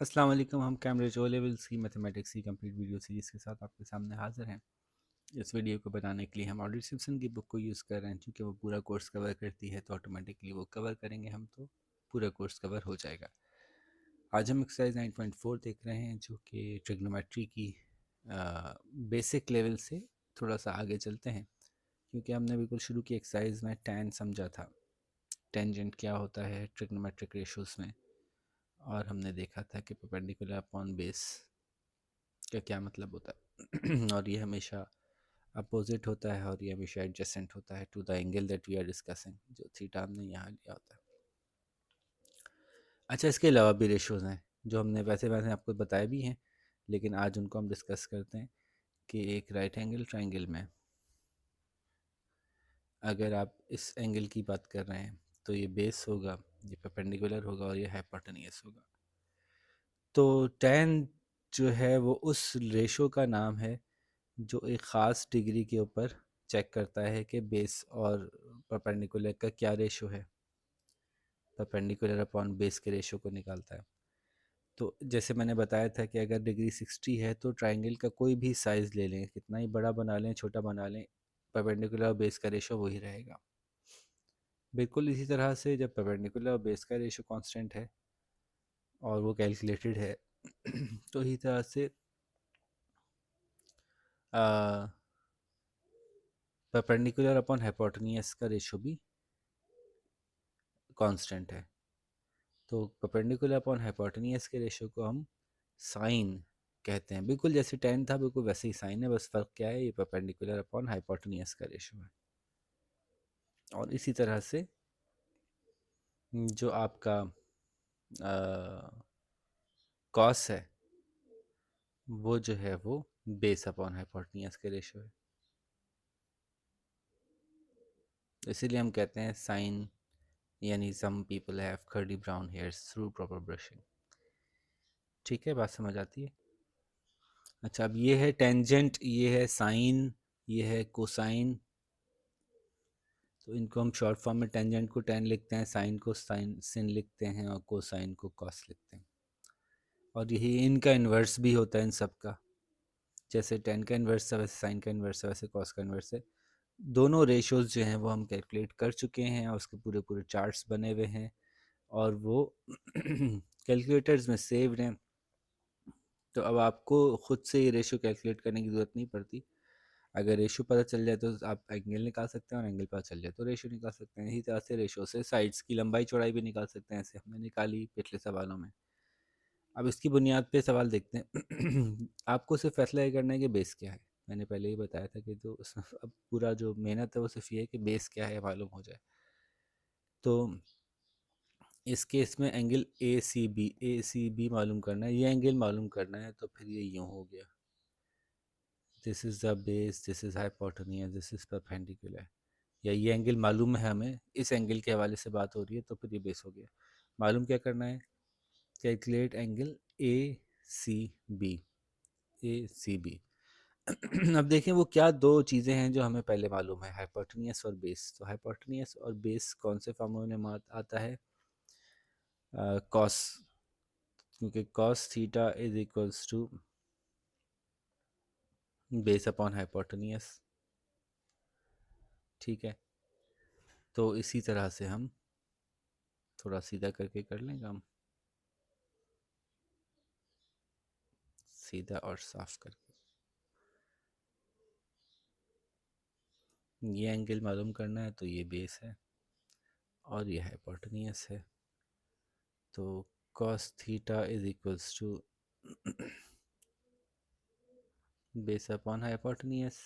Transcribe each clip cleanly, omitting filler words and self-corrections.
अस्सलाम वालेकुम। हम कैम्ब्रिज ओ लेवल्स की मैथमेटिक्स की कंप्लीट वीडियो सीरीज़ के साथ आपके सामने हाज़िर हैं। इस वीडियो को बनाने के लिए हम ऑडियो सिम्पसन की बुक को यूज़ कर रहे हैं। क्योंकि वो पूरा कोर्स कवर करती है तो ऑटोमेटिकली वो कवर करेंगे हम, तो पूरा कोर्स कवर हो जाएगा। आज हम एक्सरसाइज 9.4 देख रहे हैं, जो कि ट्रिग्नोमेट्री की बेसिक लेवल से थोड़ा सा आगे चलते हैं। क्योंकि हमने बिल्कुल शुरू की एक्सरसाइज में टैन समझा था, टेंजेंट क्या होता है ट्रिग्नोमेट्रिक रेशोज़ में, और हमने देखा था कि परपेंडिकुलर अपॉन बेस का क्या मतलब होता है और ये हमेशा अपोजिट होता है और ये हमेशा एडजेसेंट होता है to the angle that we are discussing, जो थीटा हमने यहाँ लिया होता है। अच्छा, इसके अलावा भी रेशोज़ हैं जो हमने वैसे वैसे आपको बताए भी हैं, लेकिन आज उनको हम डिस्कस करते हैं। कि एक राइट एंगल ट्राइंगल में अगर आप इस एंगल की बात कर रहे हैं तो ये बेस होगा, ये परपेंडिकुलर होगा और ये हाइपोटेन्यूस होगा। तो tan जो है वो उस रेशो का नाम है जो एक ख़ास डिग्री के ऊपर चेक करता है कि बेस और परपेंडिकुलर का क्या रेशो है, परपेंडिकुलर अपॉन बेस के रेशो को निकालता है। तो जैसे मैंने बताया था कि अगर डिग्री 60 है तो ट्राइंगल का कोई भी साइज़ ले लें, कितना ही बड़ा बना लें छोटा बना लें, परपेंडिकुलर और बेस का रेशो वही रहेगा। बिल्कुल इसी तरह से जब परपेंडिकुलर और बेस का रेशो कांस्टेंट है और वो कैलकुलेटेड है तो इसी तरह से परपेंडिकुलर अपॉन हाइपोटेन्यूस का रेशो भी कांस्टेंट है। तो परपेंडिकुलर अपॉन हाइपोटेन्यूस के रेशो को हम साइन कहते हैं। बिल्कुल जैसे टेन था बिल्कुल वैसे ही साइन है, बस फ़र्क क्या है, ये परपेंडिकुलर अपॉन हाइपोटेन्यूस का रेशो है। और इसी तरह से जो आपका कॉस है वो जो है वो बेस अपॉन हाइपोटेन्यूस के रेशो है। इसीलिए हम कहते हैं साइन, यानी some people have curly brown hairs through proper brushing. ठीक है, बात समझ आती है। अच्छा, अब ये है टेंजेंट, ये है साइन, ये है कोसाइन। तो इनको हम शॉर्ट फॉर्म में टेंजेंट को टेन लिखते हैं, साइन को साइन सिन लिखते हैं और कोसाइन को कॉस लिखते हैं। और यही इनका इन्वर्स भी होता है इन सब का। जैसे टेन का इन्वर्स है वैसे साइन का इन्वर्स है, वैसे कॉस का इन्वर्स है। दोनों रेशोज़ जो हैं वो हम कैलकुलेट कर चुके हैं और उसके पूरे पूरे चार्ट्स बने हुए हैं और वो कैलकुलेटर्स में सेव्ड हैं। तो अब आपको ख़ुद से ये रेशो कैलकुलेट करने की ज़रूरत नहीं पड़ती। अगर रेशो पता चल जाए तो आप एंगल निकाल सकते हैं और एंगल पता चल जाए तो रेशो निकाल सकते हैं। इसी तरह से रेशो से साइड्स की लंबाई चौड़ाई भी निकाल सकते हैं, ऐसे हमने निकाली पिछले सवालों में। अब इसकी बुनियाद पे सवाल देखते हैं। आपको सिर्फ फैसला ये करना है कि बेस क्या है। मैंने पहले ही बताया था कि जो अब पूरा जो मेहनत है वो सिर्फ ये है कि बेस क्या है मालूम हो जाए। तो इस केस में एंगल ए सी बी मालूम करना है, ये एंगल मालूम करना है, तो फिर ये यूँ हो गया, this is the base, this is hypotenuse, this is perpendicular. या ये एंगल मालूम है हमें, इस एंगल के हवाले से बात हो रही है, तो फिर ये बेस हो गया। मालूम क्या करना है, calculate angle A C B, A C B. अब देखें वो क्या दो चीज़ें हैं जो हमें पहले मालूम है, हाइपोटेन्यूस और बेस। तो हाइपोटेन्यूस और बेस कौन से फार्मूले में आता है, कॉस, क्योंकि cos theta is equals to base upon hypotenuse. ठीक है, तो इसी तरह से हम थोड़ा सीधा करके कर लें काम, सीधा और साफ करके। ये एंगल मालूम करना है तो ये बेस है और ये हाइपोटेन्यूस है। तो cos theta is equals to base upon hypotenuse.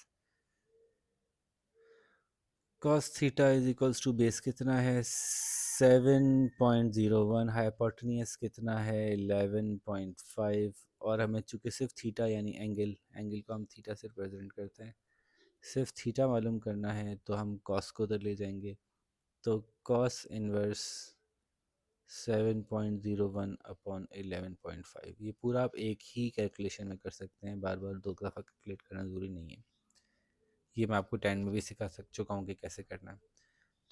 cos theta is equals to base कितना है 7.01, हाइपोटेन्यूस कितना है 11.5। और हमें चूँकि सिर्फ थीटा यानी एंगल एंगल को हम थीटा से रिप्रेजेंट करते हैं, सिर्फ थीटा मालूम करना है तो हम कॉस को उधर ले जाएंगे। तो कॉस इनवर्स 7.01 अपॉन 11.5, ये पूरा आप एक ही कैलकुलेशन में कर सकते हैं, बार बार दो दफ़ा कैलकुलेट करना ज़रूरी नहीं है। ये मैं आपको 10 में भी सिखा चुका हूँ कि कैसे करना है।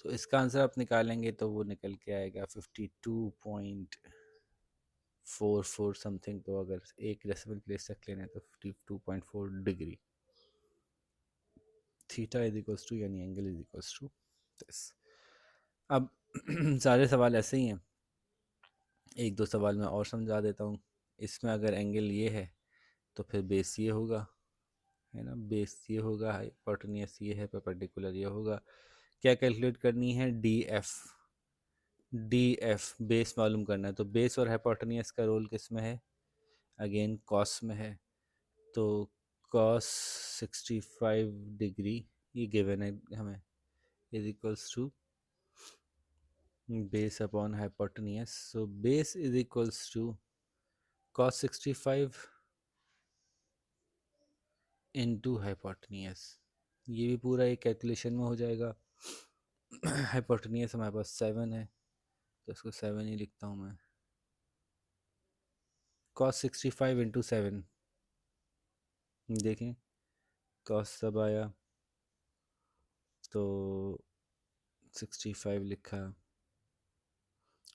तो इसका आंसर आप निकालेंगे तो वो निकल के आएगा 4 समथिंग, तो अगर एक डेसिमल प्लेस तक लेना है तो 52.4 degree. Theta is equals to, यानी angle is equals to this. अब सारे सवाल ऐसे ही हैं, एक दो सवाल मैं और समझा देता हूँ। इसमें अगर एंगल ये है तो फिर बेस ये होगा, है ना, बेस ये होगा, हाइपोटेन्यूस ये है, परपेंडिकुलर ये होगा। क्या कैलकुलेट करनी है? D F. D F base मालूम करना है, तो बेस और हाइपोटेन्यूस का रोल किस में है? अगेन कॉस में है। तो कॉस 65 डिग्री ये गिवन है हमें, is equals to base upon hypotenuse. So base is equals to cos 65 into hypotenuse. ये भी पूरा एक कैलकुलेशन में हो जाएगा। हाइपोटेन्यूस हमारे पास 7 है, तो इसको 7 ही लिखता हूँ मैं। cos 65 इंटू 7, देखें cos सब आया तो 65 लिखा।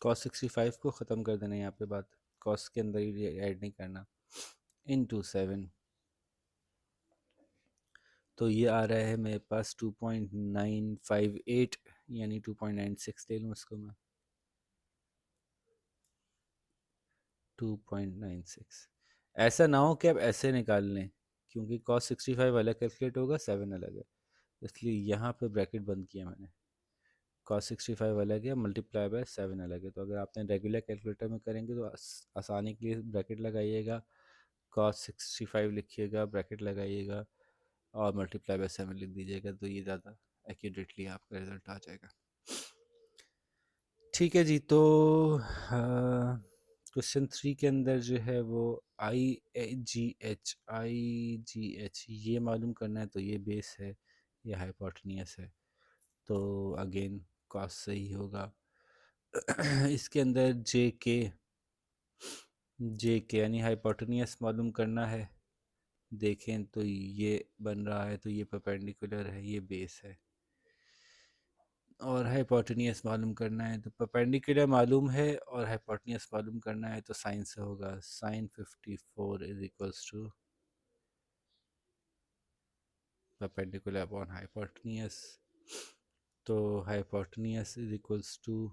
cos 65 को ख़त्म कर देना यहाँ पे बात, cos के अंदर ही ऐड नहीं करना, इंटू 7। तो ये आ रहा है मेरे पास 2.958, यानी 2.96 ले लूँ इसको मैं, 2.96। ऐसा ना हो कि आप ऐसे निकाल लें, क्योंकि cos 65 अलग कैलकुलेट होगा, 7 अलग है, इसलिए यहाँ पे ब्रैकेट बंद किया मैंने। cos 65 अलग है, मल्टीप्लाई बाय 7 अलग है। तो अगर आपने रेगुलर कैलकुलेटर में करेंगे तो आसानी के लिए ब्रैकेट लगाइएगा, cos 65 लिखिएगा, ब्रैकेट लगाइएगा और मल्टीप्लाई बाय 7 लिख दीजिएगा, तो ये ज़्यादा एक्यूरेटली आपका रिजल्ट आ जाएगा। ठीक है जी, तो क्वेश्चन 3 के अंदर जो है वो आई जी एच ये मालूम करना है, तो ये बेस है, ये हाइपोटेन्यूस है, तो अगेन कॉस सही होगा। इसके अंदर जे के यानी हाइपोटेन्यूस मालूम करना है, देखें तो ये बन रहा है, तो ये परपेंडिकुलर है, ये बेस है, और हाइपोटेन्यूस मालूम करना है, तो परपेंडिकुलर मालूम है और हाइपोटेन्यूस मालूम करना है, तो साइन से होगा। Sine 54 is equals to perpendicular upon hypotenuse, तो hypotenuse is equals to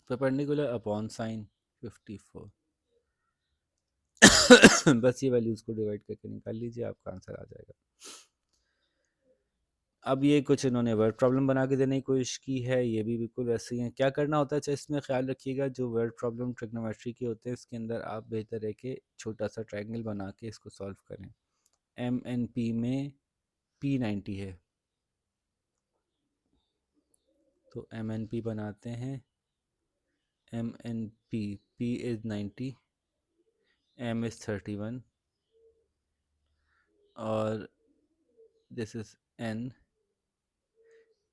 perpendicular upon sine 54। बस ये वैल्यूज को डिवाइड करके निकाल लीजिए, आपका आंसर आ जाएगा। अब ये कुछ इन्होंने वर्ड प्रॉब्लम बना के देने की कोशिश की है, ये भी बिल्कुल वैसे ही है। क्या करना होता है, इसमें ख्याल रखिएगा, जो वर्ड प्रॉब्लम ट्रिग्नोमेट्री के होते हैं, इसके अंदर आप बेहतर है कि छोटा सा ट्रायंगल बना के इसको सॉल्व करें। एम एन पी में P90 है, तो एम एन पी बनाते हैं। M N P, P is 90, M is 31 और this is N,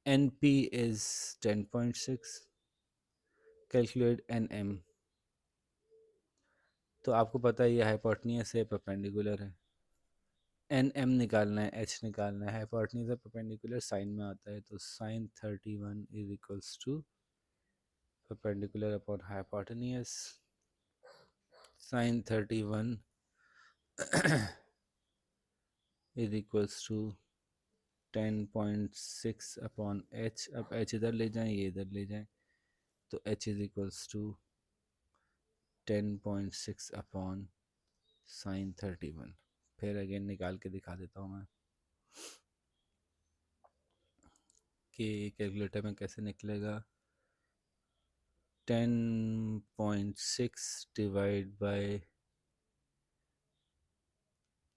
NP is 10.6। Calculate NM, तो आपको पता है ये हाइपोटेन्यूस है, परपेंडिकुलर है। NM निकालना है, H निकालना है, हाइपोटेन्यूस है, परपेंडिकुलर साइन में आता है, तो sine 31 is equals to perpendicular upon hypotenuse. Sine 31 is equals to 10.6 upon H। अब H इधर ले जाएं, ये इधर ले जाएं, तो H is equals to 10.6 upon sine 31। फिर अगेन निकाल के दिखा देता हूँ मैं कि कैलकुलेटर में कैसे निकलेगा। 10.6 divide by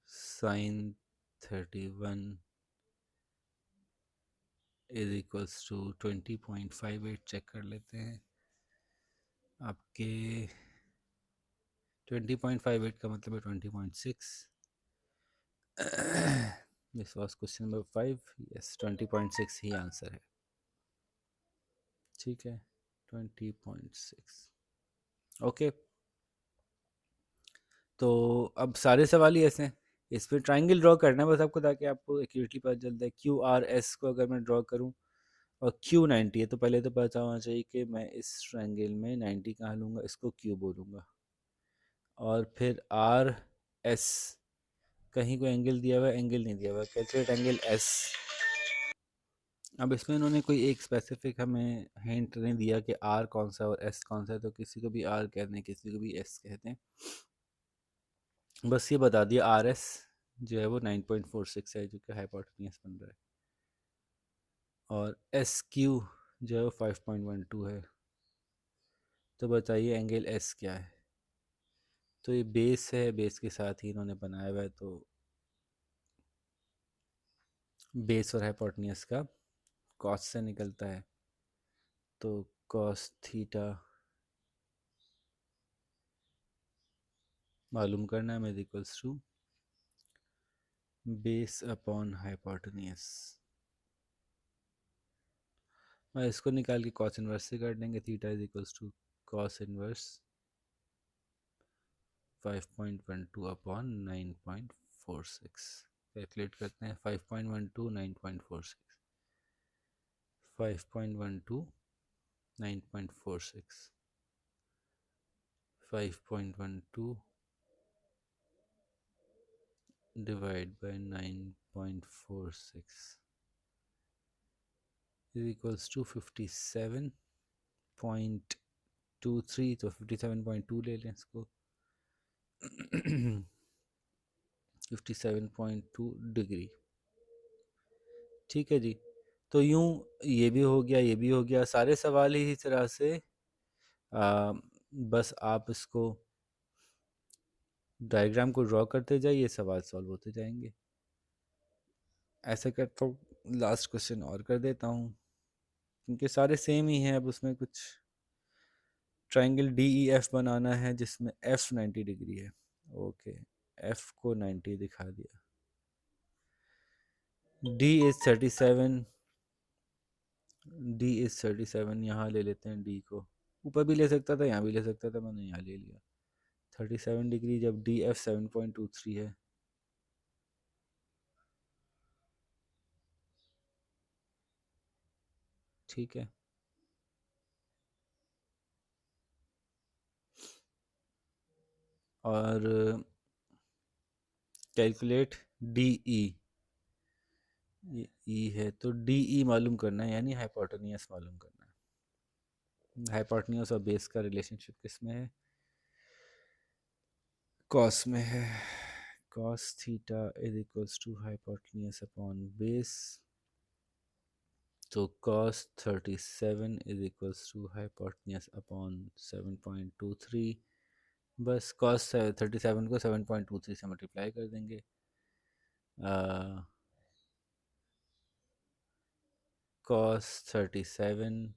sine 31 is equals to 20.58। Check कर लेते हैं, आपके 20.58 का मतलब है 20.6। This was question number 5। Yes, 20.6 ही आंसर है। ठीक है, 20.6। ओके, तो अब सारे सवाल ही ऐसे हैं, इस पर ट्राइंगल ड्रॉ करना है बस आपको, ताकि आपको एक्यूरेटली पता चलता है। क्यू आर एस को अगर मैं ड्रॉ करूं, और क्यू 90 है, तो पहले तो पता होना चाहिए कि मैं इस ट्रायंगल में 90 कहाँ लूँगा, इसको क्यू बोलूँगा। और फिर आर एस, कहीं कोई एंगल दिया हुआ है? एंगल नहीं दिया हुआ, कैलकुलेट एंगल एस। अब इसमें इन्होंने कोई एक स्पेसिफिक हमें हिंट नहीं दिया कि आर कौन सा और एस कौन सा है, तो किसी को भी आर कहते हैं, किसी को भी एस कहते हैं। बस ये बता दिया आर एस जो है वो 9.46 है, जो कि हाइपोटेन्यूज बन रहा है, और एस क्यू जो है वो 5.12 है। तो बताइए एंगल एस क्या है? तो ये बेस है, बेस के साथ ही इन्होंने बनाया हुआ है, तो बेस और हाइपोटेन्यूज का कॉस से निकलता है, तो कॉस थीटा मालूम करना है, मेरे equals to base upon hypotenuse. और इसको निकाल के कॉस इनवर्स से कर देंगे, theta is equals to cos inverse 5.12 upon 9.46। Calculate करते हैं, 5.12 9.46, 5.12 9.46, 5.12 divide by 9.46 is equals to 57.23, तो 57.2 ले लें इसको। 57.2 डिग्री। ठीक है जी। तो यूं ये भी हो गया, ये भी हो गया, सारे सवाल ही इस तरह से बस आप इसको डायग्राम को ड्रॉ करते जाइए, सवाल सॉल्व होते जाएंगे। ऐसा करता हूँ, लास्ट क्वेश्चन और कर देता हूँ, क्योंकि सारे सेम ही हैं। अब उसमें कुछ ट्रायंगल डी ई एफ बनाना है जिसमें एफ 90 डिग्री है। ओके, एफ को 90 दिखा दिया। डी इज 37, डी इज 37, यहाँ ले लेते हैं डी को। ऊपर भी ले सकता था, यहाँ भी ले सकता था, मैंने यहाँ ले लिया। 37 डिग्री जब डी एफ 7.23 है, ठीक है। और कैलकुलेट डी ई, ई है तो डी ई मालूम करना है, यानी हाइपोटेनियस मालूम करना है। हाइपोटेनियस और बेस का रिलेशनशिप किस में है? कॉस में है। Cos theta is equals to hypotenuse upon base, तो cos 37 is equals to hypotenuse upon 7.23। बस कॉस 37 को 7.23 से मल्टीप्लाई कर देंगे। कॉस 37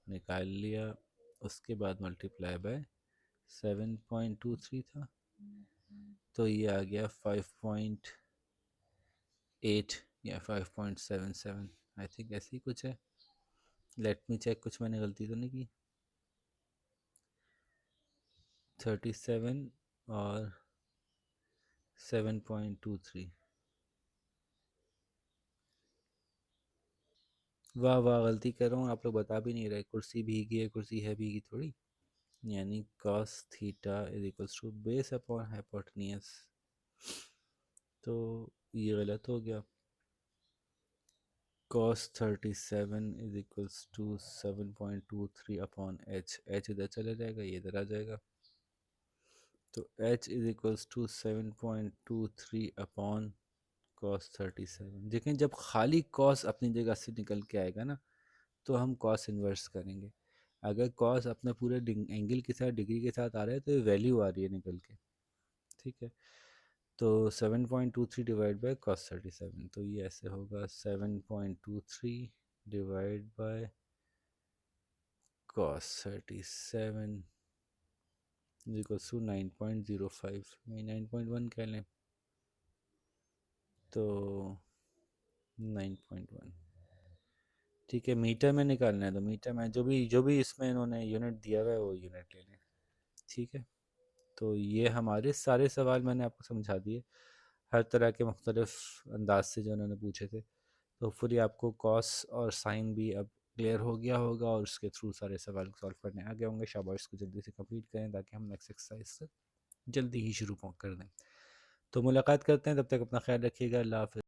निकाल लिया, उसके बाद मल्टीप्लाई बाय 7.23 था, तो ये आ गया 5.8 या 5.77, आई थिंक ऐसी कुछ है। लेट मी चेक, कुछ मैंने गलती तो नहीं की। 37 और 7.23, वाह वाह, गलती कर रहा हूँ, आप लोग बता भी नहीं रहे। कुर्सी भीगी है, कुर्सी है भीगी थोड़ी। यानी cos theta is equals to base upon hypotenuse, तो ये गलत हो गया। cos 37 is equals to 7.23 upon h, h इधर चला जाएगा, ये इधर आ जाएगा, तो h is equals to 7.23 upon cos 37। देखें, जब खाली cos अपनी जगह से निकल के आएगा ना, तो हम cos इन्वर्स करेंगे। अगर cos अपने पूरे एंगल के साथ, डिग्री के साथ आ रहा है, तो ये वैल्यू आ रही है निकल के, ठीक है। तो 7.23 डिवाइड बाय cos 37, तो ये ऐसे होगा 7.23 divide by cos 37 equals to 9.05, 9.1 कह लें, तो 9.1। ठीक है, मीटर में निकालना है तो मीटर में, जो भी इसमें इन्होंने यूनिट दिया हुआ है वो यूनिट ले लें, ठीक है। तो ये हमारे सारे सवाल मैंने आपको समझा दिए, हर तरह के मुख्तलिफ अंदाज से जो उन्होंने पूछे थे। तो होपफुली आपको कॉस और साइन भी अब क्लियर हो गया होगा और उसके थ्रू सारे सवाल सॉल्व करने आ गए होंगे। शाबाश, इसको जल्दी से कंप्लीट करें ताकि हम नेक्स्ट एक्सरसाइज जल्दी ही शुरू कर दें। तो मुलाकात करते हैं, तब तक अपना ख्याल रखिएगा। अल्लाह हाफ़िज़।